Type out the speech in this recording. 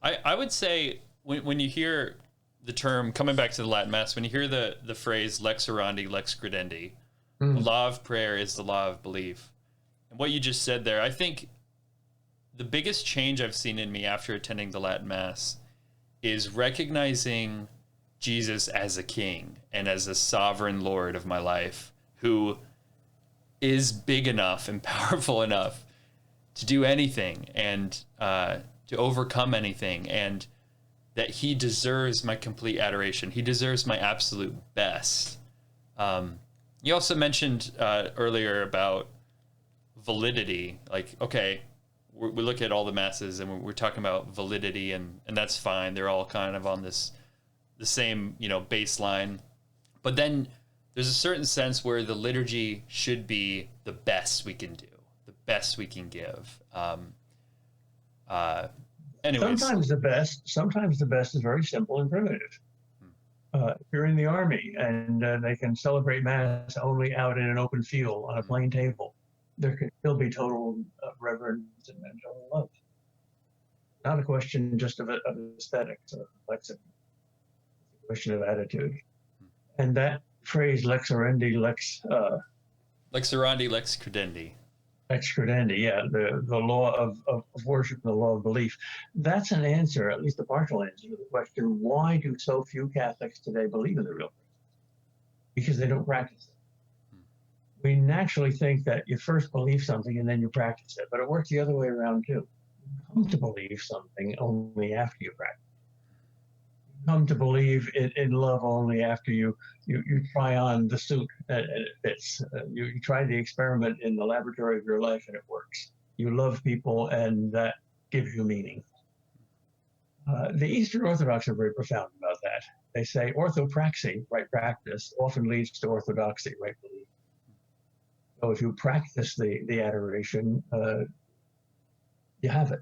I would say when you hear the term, coming back to the Latin Mass, when you hear the phrase lex orandi, lex credendi, the law of prayer is the law of belief. And what you just said there, I think the biggest change I've seen in me after attending the Latin Mass is recognizing Jesus as a king and as a sovereign Lord of my life, who is big enough and powerful enough to do anything and to overcome anything, and that he deserves my complete adoration. He deserves my absolute best. You also mentioned earlier about validity. Like, okay, we look at all the masses and we're talking about validity, and that's fine. They're all kind of on the same, baseline. But then there's a certain sense where the liturgy should be the best we can do, the best we can give. Anyways. Sometimes the best is very simple and primitive. If you're in the army and they can celebrate Mass only out in an open field on a plain table, there can still be total reverence and total love. Not a question just of aesthetics or complexity. It's a question of attitude. And that phrase, lex orandi, lex orandi, lex credendi. Lex credendi, yeah, the law of worship, the law of belief. That's an answer, at least a partial answer to the question, why do so few Catholics today believe in the real Christ? Because they don't practice it. We naturally think that you first believe something and then you practice it, but it works the other way around too. You come to believe something only after you practice. You come to believe in love only after you try on the suit and it fits. You try the experiment in the laboratory of your life and it works. You love people and that gives you meaning. The Eastern Orthodox are very profound about that. They say orthopraxy, right practice, often leads to orthodoxy, right belief. So if you practice the adoration, you have it.